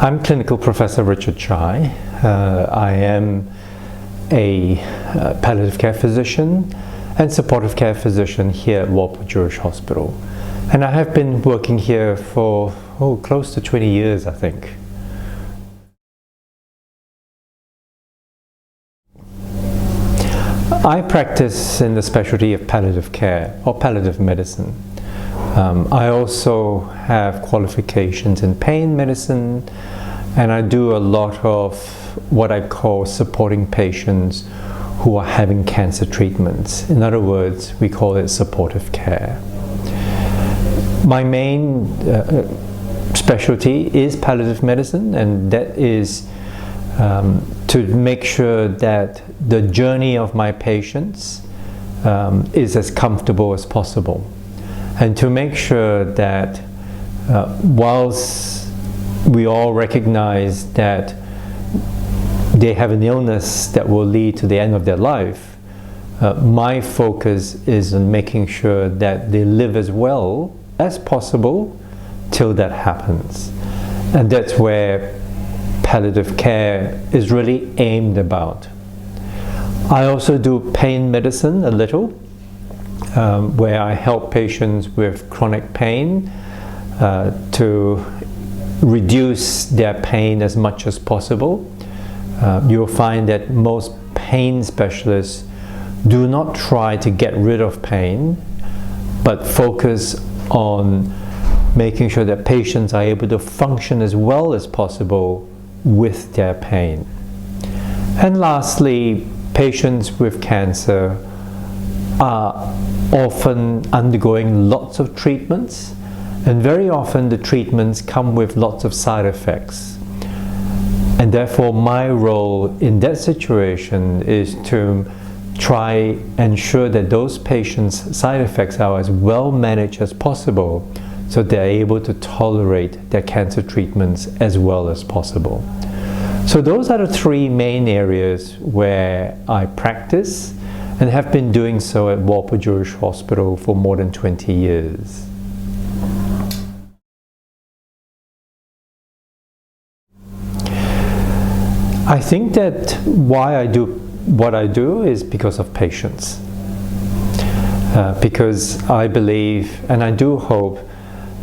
I'm Clinical Professor Richard Chye. I am a palliative care physician and supportive care physician here at Wolper Jewish Hospital. And I have been working here for close to 20 years, I think. I practice in the specialty of palliative care or palliative medicine. I also have qualifications in pain medicine, and I do a lot of what I call supporting patients who are having cancer treatments. In other words, we call it supportive care. My main specialty is palliative medicine, and that is to make sure that the journey of my patients is as comfortable as possible, and to make sure that whilst we all recognize that they have an illness that will lead to the end of their life, my focus is on making sure that they live as well as possible till that happens. And that's where palliative care is really aimed about. I also do pain medicine a little, where I help patients with chronic pain to reduce their pain as much as possible. You'll find that most pain specialists do not try to get rid of pain, but focus on making sure that patients are able to function as well as possible with their pain. And lastly, patients with cancer are often undergoing lots of treatments, and very often the treatments come with lots of side effects. And therefore my role in that situation is to try and ensure that those patients' side effects are as well managed as possible, so they're able to tolerate their cancer treatments as well as possible. So those are the three main areas where I practice and have been doing so at Wolper Jewish Hospital for more than 20 years. I think that why I do what I do is because of patience. Because I believe, and I do hope,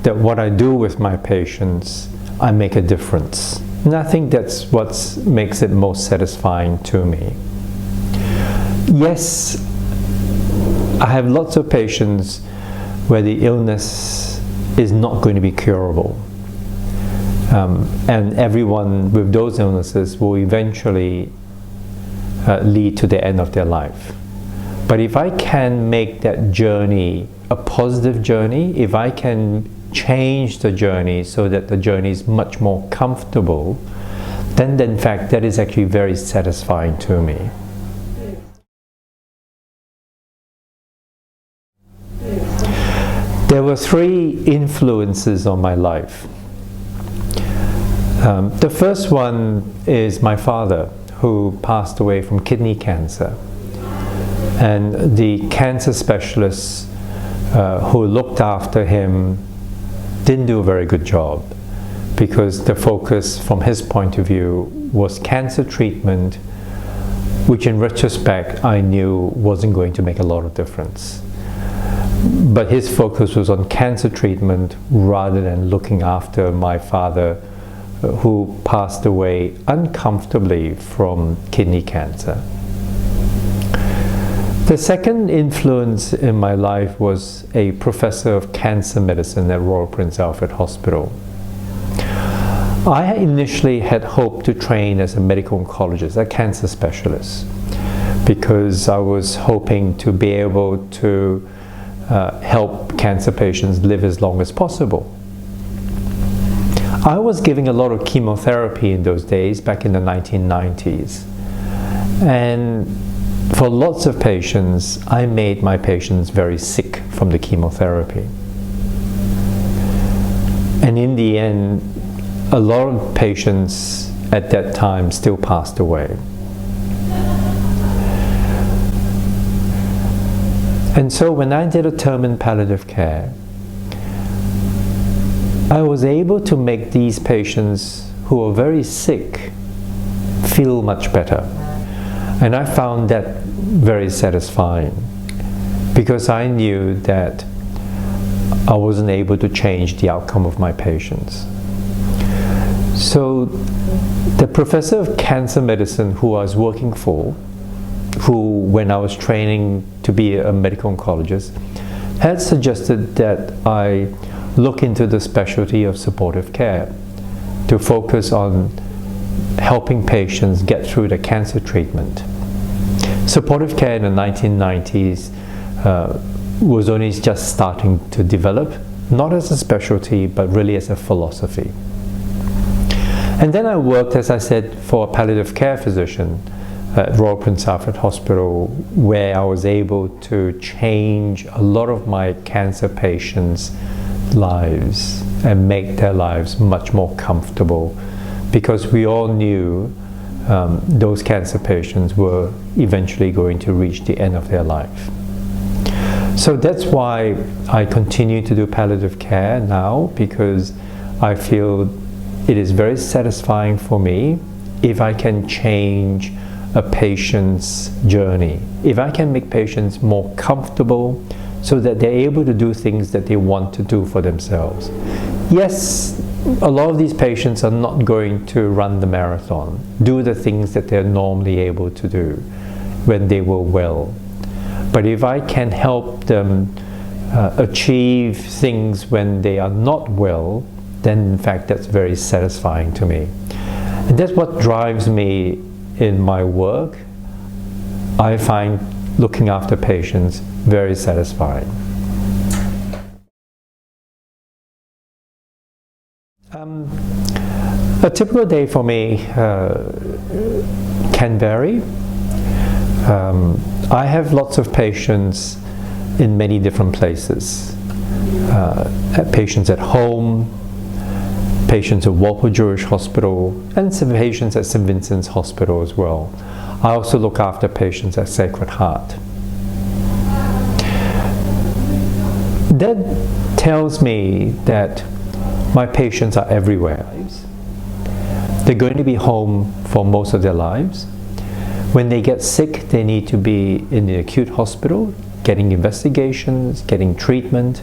that what I do with my patients, I make a difference. And I think that's what makes it most satisfying to me. Yes, I have lots of patients where the illness is not going to be curable. And everyone with those illnesses will eventually lead to the end of their life. But if I can make that journey a positive journey, if I can change the journey so that the journey is much more comfortable, then in fact that is actually very satisfying to me. There were three influences on my life. The first one is my father, who passed away from kidney cancer. And the cancer specialists who looked after him didn't do a very good job, because the focus from his point of view was cancer treatment, which in retrospect I knew wasn't going to make a lot of difference. But his focus was on cancer treatment rather than looking after my father, who passed away uncomfortably from kidney cancer. The second influence in my life was a professor of cancer medicine at Royal Prince Alfred Hospital. I initially had hoped to train as a medical oncologist, a cancer specialist, because I was hoping to be able to help cancer patients live as long as possible. I was giving a lot of chemotherapy in those days, back in the 1990s. And for lots of patients, I made my patients very sick from the chemotherapy. And in the end, a lot of patients at that time still passed away. And so when I did a term in palliative care, I was able to make these patients who are very sick feel much better. And I found that very satisfying, because I knew that I wasn't able to change the outcome of my patients. So the professor of cancer medicine who I was working for, who when I was training to be a medical oncologist, had suggested that I look into the specialty of supportive care to focus on helping patients get through the cancer treatment. Supportive care in the 1990s was only just starting to develop, not as a specialty, but really as a philosophy. And then I worked, as I said, for a palliative care physician at Royal Prince Alfred Hospital, where I was able to change a lot of my cancer patients' lives and make their lives much more comfortable, because we all knew those cancer patients were eventually going to reach the end of their life. So that's why I continue to do palliative care now, because I feel it is very satisfying for me if I can change a patient's journey, if I can make patients more comfortable so that they're able to do things that they want to do for themselves. Yes, a lot of these patients are not going to run the marathon, do the things that they're normally able to do when they were well. But if I can help them achieve things when they are not well, then in fact that's very satisfying to me. And that's what drives me in my work. I find looking after patients very satisfying. A typical day for me can vary. I have lots of patients in many different places. Patients at home, patients at Wolper Jewish Hospital, and some patients at St. Vincent's Hospital as well. I also look after patients at Sacred Heart. That tells me that my patients are everywhere. They're going to be home for most of their lives. When they get sick, they need to be in the acute hospital, getting investigations, getting treatment.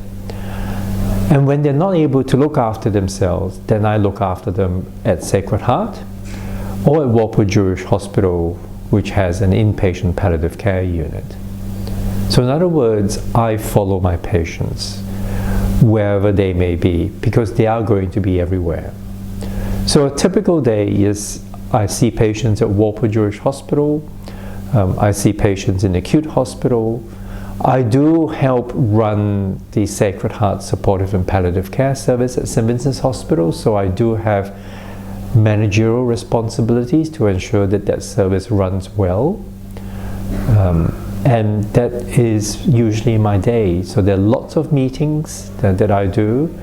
And when they're not able to look after themselves, then I look after them at Sacred Heart or at Wolper Jewish Hospital, which has an inpatient palliative care unit. So in other words, I follow my patients wherever they may be, because they are going to be everywhere. So a typical day is I see patients at Wolper Jewish Hospital, I see patients in acute hospital. I do help run the Sacred Heart Supportive and Palliative Care Service at St. Vincent's Hospital, so I do have managerial responsibilities to ensure that that service runs well. And that is usually my day. So there are lots of meetings that I do,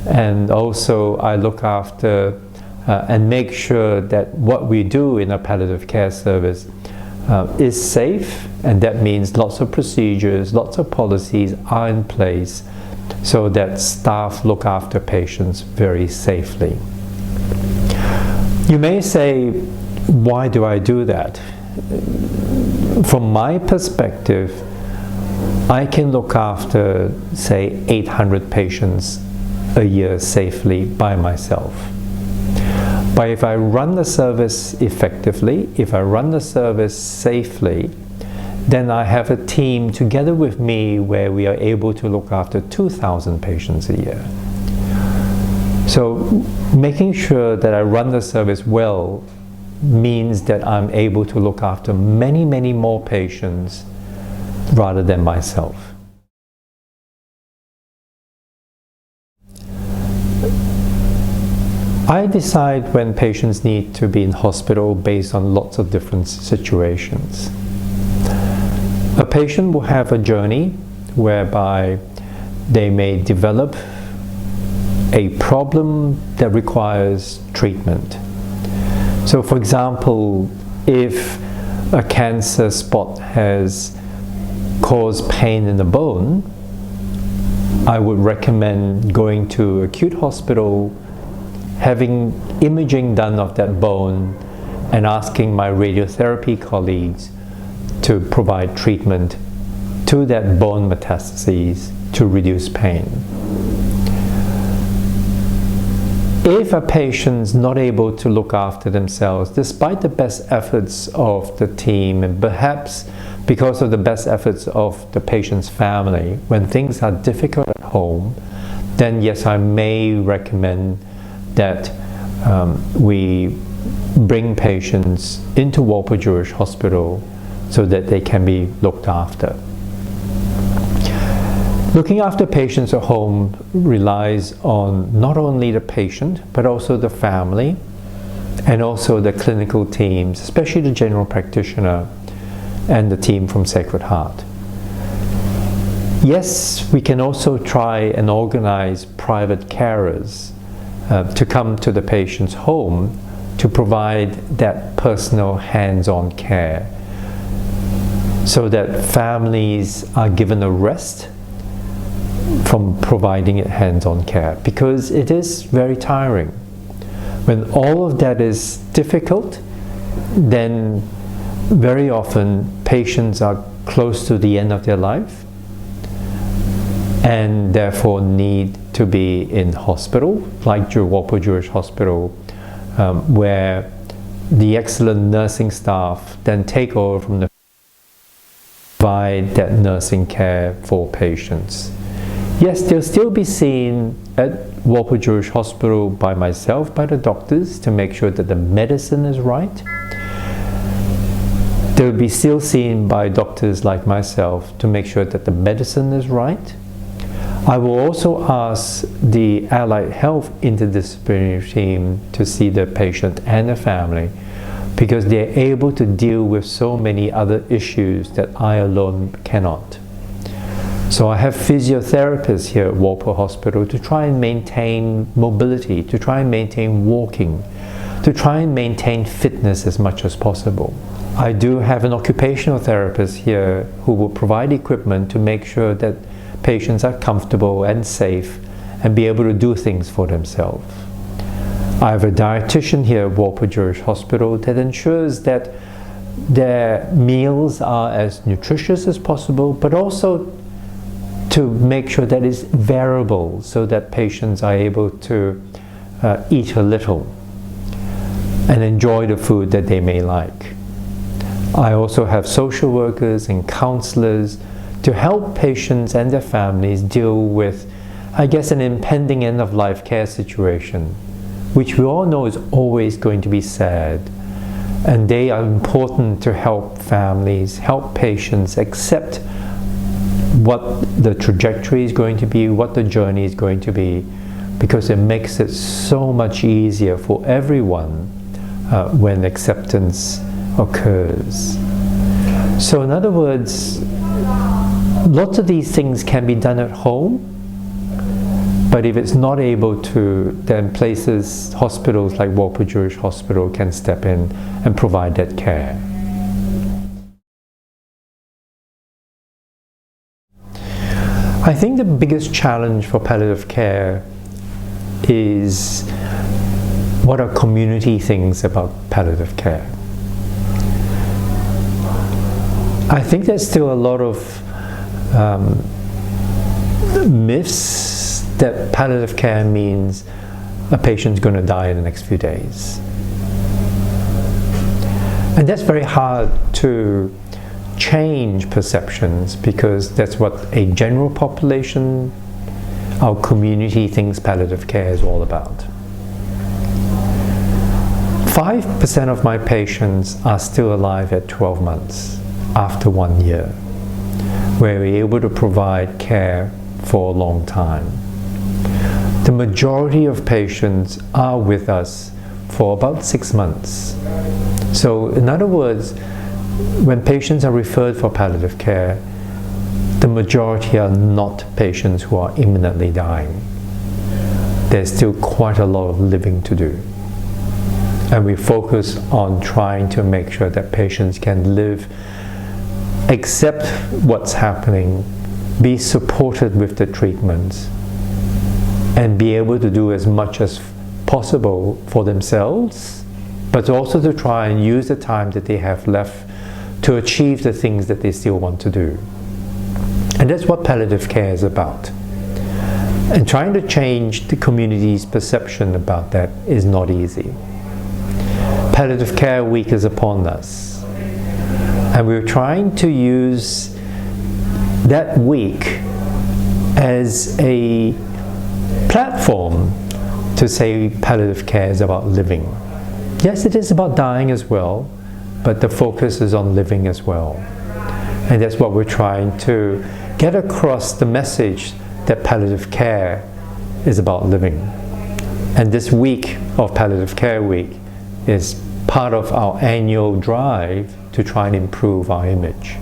and also I look after and make sure that what we do in a palliative care service is safe, and that means lots of procedures, lots of policies are in place so that staff look after patients very safely. You may say, why do I do that? From my perspective, I can look after, say, 800 patients a year safely by myself. But if I run the service effectively, if I run the service safely, then I have a team together with me where we are able to look after 2,000 patients a year. So making sure that I run the service well means that I'm able to look after many, many more patients rather than myself. I decide when patients need to be in hospital based on lots of different situations. A patient will have a journey whereby they may develop a problem that requires treatment. So for example, if a cancer spot has caused pain in the bone, I would recommend going to acute hospital having imaging done of that bone and asking my radiotherapy colleagues to provide treatment to that bone metastases to reduce pain. If a patient's not able to look after themselves, despite the best efforts of the team, and perhaps because of the best efforts of the patient's family, when things are difficult at home, then yes, I may recommend that we bring patients into Wolper Jewish Hospital so that they can be looked after. Looking after patients at home relies on not only the patient, but also the family, and also the clinical teams, especially the general practitioner and the team from Sacred Heart. Yes, we can also try and organize private carers to come to the patient's home to provide that personal hands-on care, so that families are given a rest from providing it hands-on care, because it is very tiring. When all of that is difficult, then very often patients are close to the end of their life and therefore need to be in hospital, like Wolper Jewish Hospital, where the excellent nursing staff then take over from the provide that nursing care for patients. Yes, they'll still be seen at Wolper Jewish Hospital by myself, by the doctors, to make sure that the medicine is right. They'll be still seen by doctors like myself to make sure that the medicine is right. I will also ask the allied health interdisciplinary team to see the patient and the family, because they're able to deal with so many other issues that I alone cannot. So I have physiotherapists here at Wolper Hospital to try and maintain mobility, to try and maintain walking, to try and maintain fitness as much as possible. I do have an occupational therapist here who will provide equipment to make sure that patients are comfortable and safe and be able to do things for themselves. I have a dietitian here at Wolper Jewish Hospital that ensures that their meals are as nutritious as possible, but also to make sure that it's variable so that patients are able to eat a little and enjoy the food that they may like. I also have social workers and counselors to help patients and their families deal with, I guess, an impending end-of-life care situation, which we all know is always going to be sad. And they are important to help families, help patients accept what the trajectory is going to be, what the journey is going to be, because it makes it so much easier for everyone when acceptance occurs. So in other words, lots of these things can be done at home, but if it's not able to, then places, hospitals like Wolper Jewish Hospital can step in and provide that care. I think the biggest challenge for palliative care is what our community thinks about palliative care. I think there's still a lot of myths that palliative care means a patient's going to die in the next few days. And that's very hard to change perceptions, because that's what a general population, our community, thinks palliative care is all about. 5% of my patients are still alive at 12 months after 1 year, where we're able to provide care for a long time. The majority of patients are with us for about 6 months. So in other words, when patients are referred for palliative care, the majority are not patients who are imminently dying. There's still quite a lot of living to do. And we focus on trying to make sure that patients can live, accept what's happening, be supported with the treatments, and be able to do as much as possible for themselves, but also to try and use the time that they have left to achieve the things that they still want to do. And that's what palliative care is about. And trying to change the community's perception about that is not easy. Palliative Care Week is upon us. And we're trying to use that week as a platform to say palliative care is about living. Yes, it is about dying as well, but the focus is on living as well. And that's what we're trying to get across, the message that palliative care is about living. And this week of Palliative Care Week is part of our annual drive to try and improve our image.